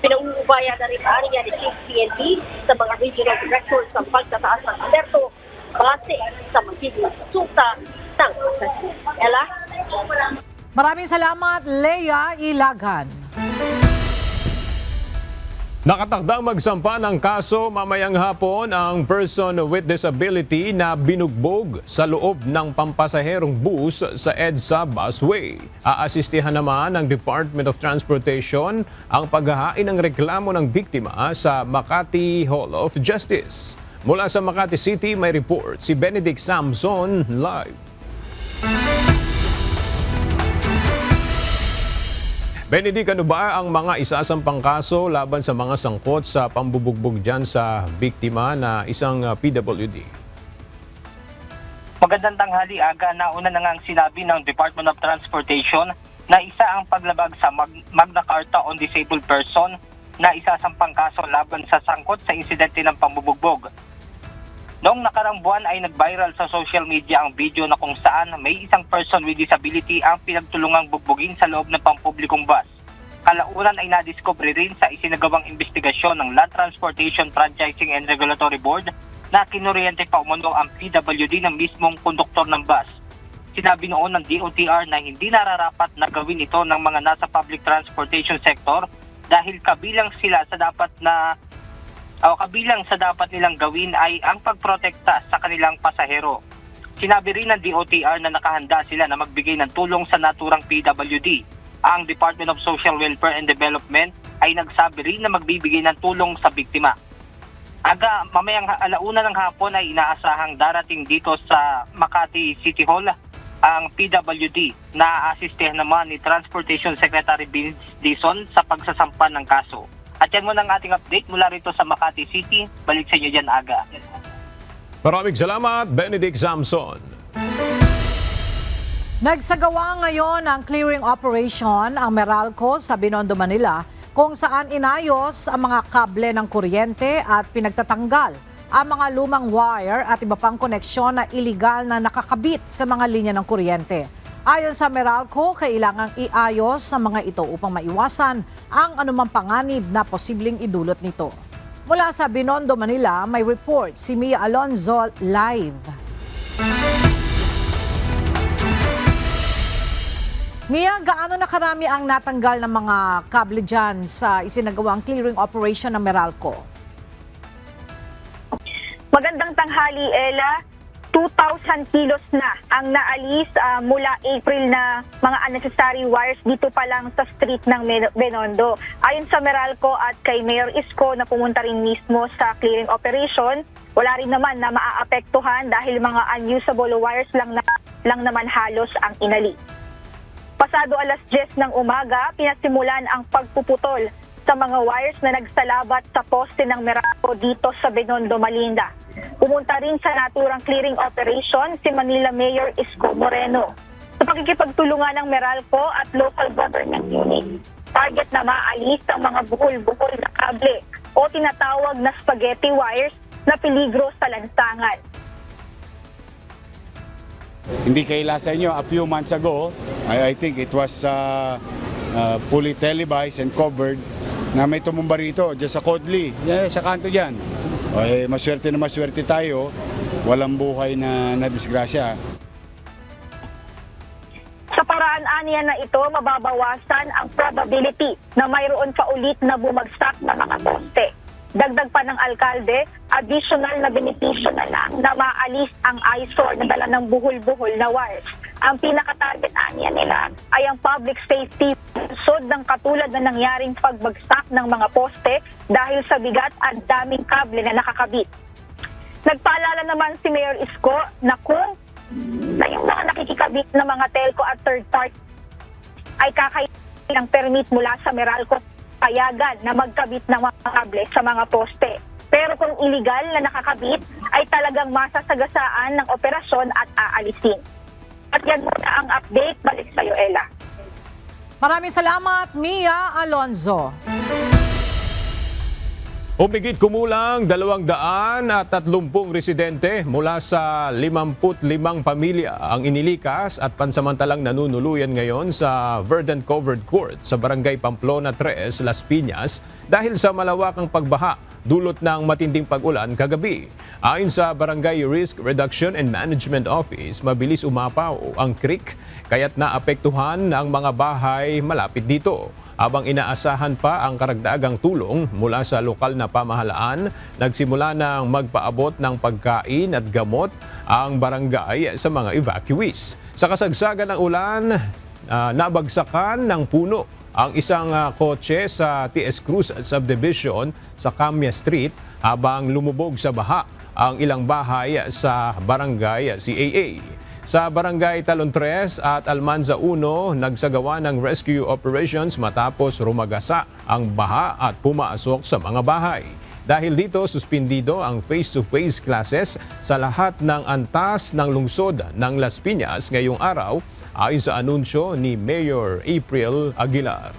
Pinauubaya na rin niya ni Chief PNP sa mga regional directors sa pagtataas ng alerto base sa magiging resulta ng assessment. Ella? Maraming salamat, Lea Ilagan. Nakatakdang magsampa ng kaso mamayang hapon ang person with disability na binugbog sa loob ng pampasaherong bus sa EDSA busway. Aasistihan naman ng Department of Transportation ang paghahain ng reklamo ng biktima sa Makati Hall of Justice. Mula sa Makati City, may report si Benedict Samson live. Benedict, ano ba ang mga isasampang kaso laban sa mga sangkot sa pambubugbog dyan sa biktima na isang PWD? Magandang tanghali, Aga. Nauna na nga ang sinabi ng Department of Transportation na isa ang paglabag sa Magna Carta on Disabled Person na isasampang kaso laban sa sangkot sa insidente ng pambubugbog. Noong nakarang buwan ay nag-viral sa social media ang video na kung saan may isang person with disability ang pinagtulungang bugbugin sa loob ng pampublikong bus. Kalaunan ay nadiscover rin sa isinagawang investigasyon ng Land Transportation Franchising and Regulatory Board na kinuryente pa umano ang PWD ng mismong konduktor ng bus. Sinabi noon ng DOTR na hindi nararapat na gawin ito ng mga nasa public transportation sector dahil kabilang sa dapat nilang gawin ay ang pagprotekta sa kanilang pasahero. Sinabi rin ng DOTR na nakahanda sila na magbigay ng tulong sa naturang PWD. Ang Department of Social Welfare and Development ay nagsabi rin na magbibigay ng tulong sa biktima. Aga, mamayang alauna ng hapon ay inaasahang darating dito sa Makati City Hall ang PWD na asistehan naman ni Transportation Secretary Vince Dizon sa pagsasampa ng kaso. At yan muna ang ating update mula rito sa Makati City. Balik sa inyo dyan, Aga. Maraming salamat, Benedict Samson. Nagsagawa ngayon ng clearing operation ang Meralco sa Binondo, Manila kung saan inayos ang mga kable ng kuryente at pinagtatanggal ang mga lumang wire at iba pang koneksyon na iligal na nakakabit sa mga linya ng kuryente. Ayon sa Meralco, kailangang iayos sa mga ito upang maiwasan ang anumang panganib na posibleng idulot nito. Mula sa Binondo, Manila, may report si Mia Alonzo live. Mia, gaano na karami ang natanggal ng mga kable dyan sa isinagawang clearing operation ng Meralco? Magandang tanghali, Ella. 2,000 kilos na ang naalis mula April na mga unnecessary wires dito pa lang sa street ng Benondo. Ayon sa Meralco at kay Mayor Isko na pumunta rin mismo sa clearing operation, wala rin naman na maaapektuhan dahil mga unusable wires lang naman halos ang inali. Pasado alas 10 ng umaga, pinasimulan ang pagpuputol sa mga wires na nagsalabat sa poste ng Meralco dito sa Benondo, Malinda. Pumunta rin sa naturang clearing operation si Manila Mayor Isko Moreno. Sa pakikipagtulungan ng Meralco at local government unit, target na maalis ang mga buhol-buhol na kable o tinatawag na spaghetti wires na peligro sa lansangan. Hindi kaila sa inyo, a few months ago, I think it was fully televised and covered na may tumumba rito dyan sa Kodli, sa kanto dyan. Maswerte tayo, walang buhay na disgrasya. Sa paraan aniya na ito, mababawasan ang probability na mayroon pa ulit na bumagsak na mga poste. Dagdag pa ng alkalde, additional na benepisyo na lang na maalis ang eyesore na dala ng buhol-buhol na wires. Ang pinaka-target aniya nila ay ang public safety sod ng katulad na nangyaring pagbagsak ng mga poste dahil sa bigat at daming kable na nakakabit. Nagpaalala naman si Mayor Isko na kung yung mga nakikikabit na mga telco at third party ay kakainin ng permit mula sa Meralco, payagan na magkabit ng mga kable sa mga poste. Pero kung illegal na nakakabit, ay talagang masasagasaan ng operasyon at aalisin. At yan muna ang update. Balik sa'yo, Ella. Maraming salamat, Mia Alonzo. Humigit kumulang 230 residente mula sa 55 pamilya ang inilikas at pansamantalang nanunuluyan ngayon sa Verdant Covered Court sa Barangay Pamplona 3, Las Piñas dahil sa malawakang pagbaha dulot ng matinding pag-ulan kagabi. Ayon sa Barangay Risk Reduction and Management Office, mabilis umapaw ang creek kaya't naapektuhan ang mga bahay malapit dito. Habang inaasahan pa ang karagdagang tulong mula sa lokal na pamahalaan, nagsimula ng magpaabot ng pagkain at gamot ang barangay sa mga evacuees. Sa kasagsagan ng ulan, nabagsakan ng puno ang isang kotse sa T.S. Cruz Subdivision sa Camia Street habang lumubog sa baha ang ilang bahay sa barangay CAA. Sa Barangay Talon 3 at Almanza 1, nagsagawa ng rescue operations matapos rumagasa ang baha at pumasok sa mga bahay. Dahil dito, suspindido ang face-to-face classes sa lahat ng antas ng lungsod ng Las Piñas ngayong araw, ayon sa anunsyo ni Mayor April Aguilar.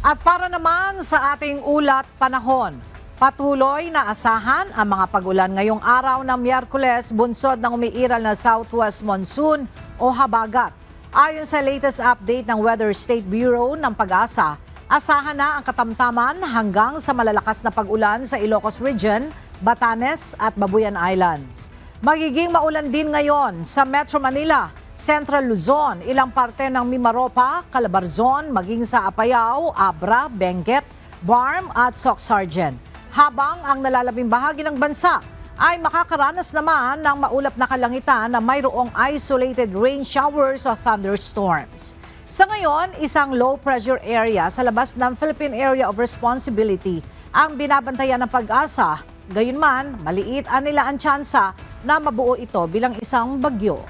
At para naman sa ating ulat panahon, patuloy na asahan ang mga pag-ulan ngayong araw ng Miyerkules bunsod ng umiiral na southwest monsoon o habagat. Ayon sa latest update ng Weather State Bureau ng Pag-asa, asahan na ang katamtaman hanggang sa malalakas na pag-ulan sa Ilocos Region, Batanes at Babuyan Islands. Magiging maulan din ngayon sa Metro Manila, Central Luzon, ilang parte ng Mimaropa, Calabarzon, maging sa Apayao, Abra, Benguet, Barm at Soc Sargent. Habang ang nalalabing bahagi ng bansa ay makakaranas naman ng maulap na kalangitan na mayroong isolated rain showers o thunderstorms. Sa ngayon, isang low pressure area sa labas ng Philippine Area of Responsibility ang binabantayan ng Pag-asa. Gayunman, maliit nila ang tsansa na mabuo ito bilang isang bagyo.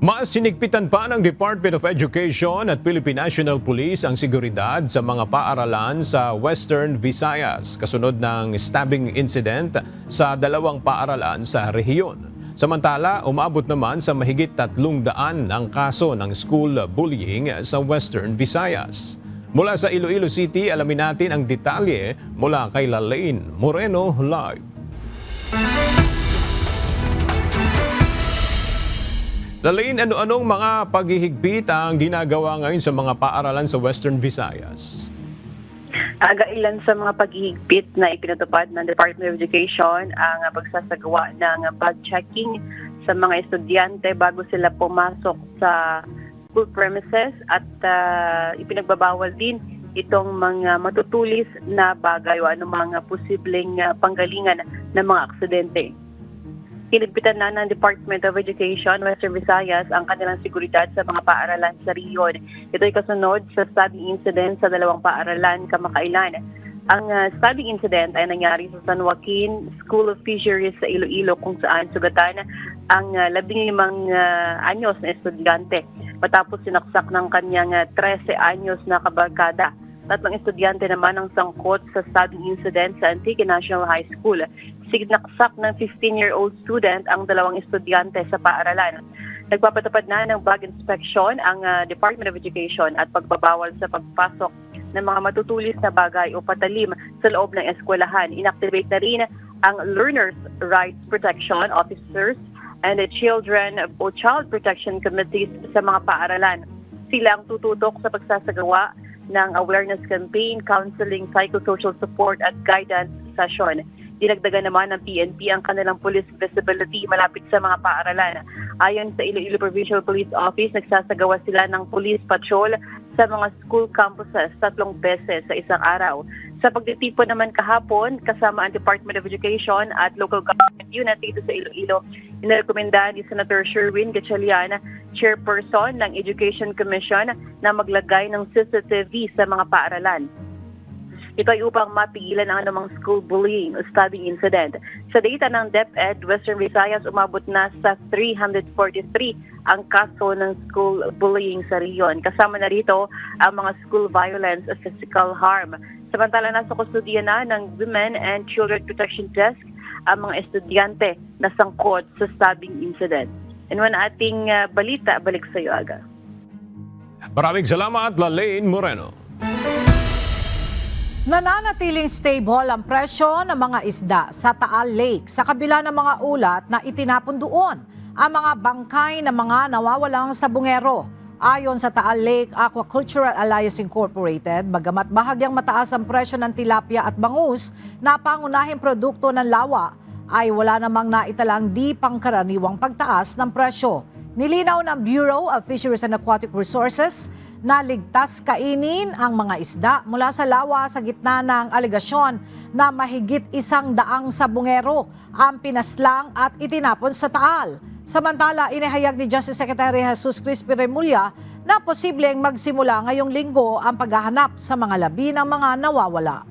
Mas sinigpitan pa ng Department of Education at Philippine National Police ang seguridad sa mga paaralan sa Western Visayas kasunod ng stabbing incident sa 2 paaralan sa rehiyon. Samantala, umabot naman sa mahigit 300 ang kaso ng school bullying sa Western Visayas. Mula sa Iloilo City, alamin natin ang detalye mula kay Lalaine Moreno Live. Lalaine, ano-anong mga paghihigpit ang ginagawa ngayon sa mga paaralan sa Western Visayas? Ilan sa mga paghihigpit na ipinatupad ng Department of Education ang pagsasagawa ng bag checking sa mga estudyante bago sila pumasok sa school premises at ipinagbabawal din itong mga matutulis na bagay o anumang posibleng panggalingan ng mga aksidente. Kinigpitan na ng Department of Education Western Visayas ang kanilang seguridad sa mga paaralan sa riyon. Ito ay kasunod sa stabbing incident sa 2 paaralan kamakailan. Ang stabbing incident ay nangyari sa San Joaquin School of Fisheries sa Iloilo kung saan sugatan ang 15 anyos na estudyante matapos sinaksak ng kanyang 13 anyos na kabarkada. 3 estudyante naman ang sangkot sa stabbing incident sa Antique National High School. Sinaksak ng 15-year-old student ang 2 estudyante sa paaralan. Nagpapatupad na ng bag inspection ang Department of Education at pagbabawal sa pagpasok ng mga matutulis na bagay o patalim sa loob ng eskwelahan. Inactivate na rin ang Learners' Rights Protection Officers and the Children o Child Protection Committees sa mga paaralan. Sila ang tututok sa pagsasagawa ng awareness campaign, counseling, psychosocial support at guidance session. Dinagdagan naman ng PNP ang kanilang police visibility malapit sa mga paaralan. Ayon sa Iloilo Provincial Police Office, nagsasagawa sila ng police patrol sa mga school campuses 3 beses sa isang araw. Sa pagtitipon naman kahapon, kasama ang Department of Education at local government unit dito sa Iloilo, inirekomenda ni Senator Sherwin Gatchalian, chairperson ng Education Commission, na maglagay ng CCTV sa mga paaralan. Ito ay upang mapigilan ang anumang school bullying o stabbing incident. Sa data ng DepEd, Western Visayas umabot na sa 343 ang kaso ng school bullying sa riyon. Kasama na rito ang mga school violence o physical harm. Samantala nasa kustudiya na ng Women and Children Protection Desk ang mga estudyante na sangkot sa stabbing incident. And one ating balita, balik sa iyo, Aga. Maraming salamat, Lalaine Moreno. Nananatiling stable ang presyo ng mga isda sa Taal Lake sa kabila ng mga ulat na itinapon doon ang mga bangkay ng mga nawawalang sabungero. Ayon sa Taal Lake Aquacultural Alliance Incorporated, bagamat bahagyang mataas ang presyo ng tilapia at bangus na pangunahing produkto ng lawa, ay wala namang naitalang di pangkaraniwang pagtaas ng presyo. Nilinaw ng Bureau of Fisheries and Aquatic Resources na ligtas kainin ang mga isda mula sa lawa sa gitna ng alegasyon na mahigit 100 sabungero ang pinaslang at itinapon sa Taal. Samantala, inihayag ni Justice Secretary Jesus Crispy Remulla na posibleng magsimula ngayong linggo ang paghahanap sa mga labi ng mga nawawala.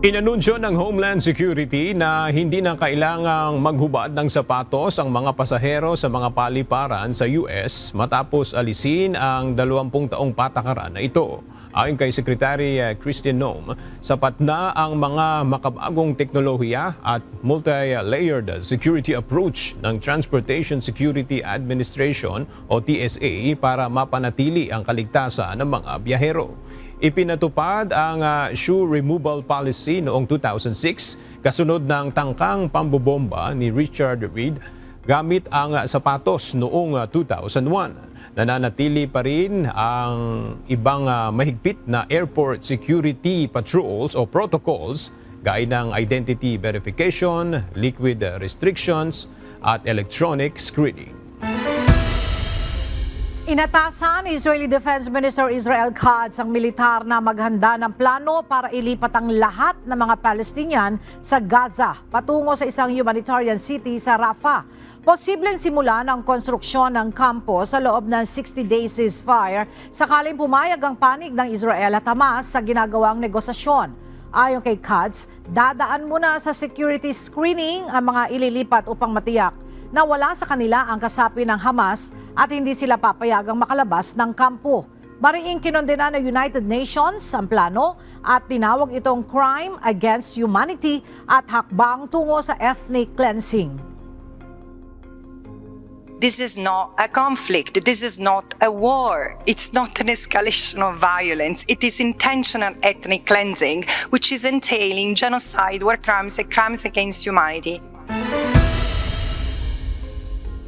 Inanunsyo ng Homeland Security na hindi na kailangang maghubad ng sapatos ang mga pasahero sa mga paliparan sa US matapos alisin ang 20 taong patakaran na ito. Ayon kay Secretary Christian Noem, sapat na ang mga makabagong teknolohiya at multi-layered security approach ng Transportation Security Administration o TSA para mapanatili ang kaligtasan ng mga biyahero. Ipinatupad ang shoe removal policy noong 2006 kasunod ng tangkang pambobomba ni Richard Reed gamit ang sapatos noong 2001. Nananatili pa rin ang ibang mahigpit na airport security patrols o protocols gaya ng identity verification, liquid restrictions at electronic screening. Inatasan ni Israeli Defense Minister Israel Katz ang militar na maghanda ng plano para ilipat ang lahat ng mga Palestinian sa Gaza patungo sa isang humanitarian city sa Rafah. Posibleng simulan ang konstruksyon ng kampo sa loob ng 60-day ceasefire sakaling pumayag ang panig ng Israel at Hamas sa ginagawang negosasyon. Ayon kay Katz, dadaan muna sa security screening ang mga ililipat upang matiyak na wala sa kanila ang kasapi ng Hamas at hindi sila papayagang makalabas ng kampo. Mariing kinondena ng United Nations ang plano at tinawag itong crime against humanity at hakbang tungo sa ethnic cleansing. This is not a conflict. This is not a war. It's not an escalation of violence. It is intentional ethnic cleansing, which is entailing genocide, war crimes, and crimes against humanity.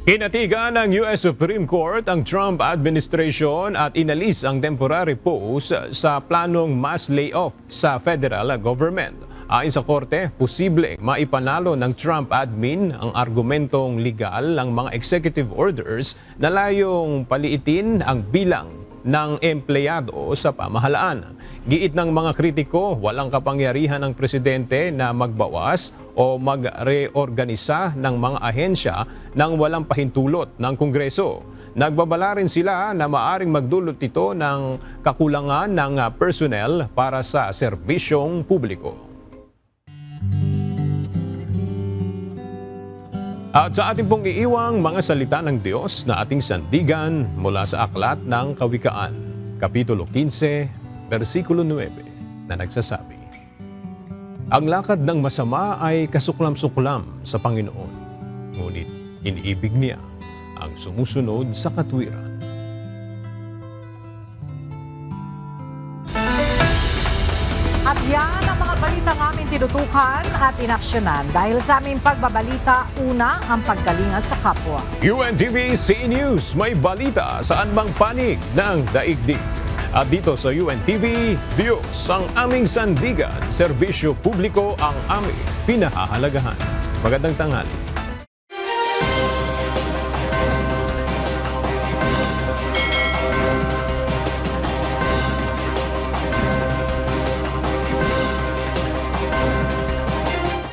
Inatigan ng US Supreme Court ang Trump administration at inalis ang temporary pause sa planong mass layoff sa federal government. Ayon sa korte, posibleng maipanalo ng Trump admin ang argumentong legal ng mga executive orders na layong paliitin ang bilang ng empleyado sa pamahalaan. Giit ng mga kritiko, walang kapangyarihan ng presidente na magbawas o magreorganisa ng mga ahensya nang walang pahintulot ng Kongreso. Nagbabala rin sila na maaring magdulot ito ng kakulangan ng personnel para sa serbisyong publiko. At sa ating pong iiwang mga salita ng Diyos na ating sandigan mula sa Aklat ng Kawikaan, Kapitulo 15, versikulo 9, na nagsasabi, ang lakad ng masama ay kasuklam-suklam sa Panginoon, ngunit iniibig niya ang sumusunod sa katwiran. At yan ang mga balitang aming tinutukan at inaksyonan. Dahil sa aming pagbabalita, una ang pagkalinga sa kapwa. UNTV CE News, may balita saan mang panig ng daigdig. At dito sa UNTV, Diyos ang aming sandigan, serbisyo publiko ang aming pinahahalagahan. Magandang tanghali.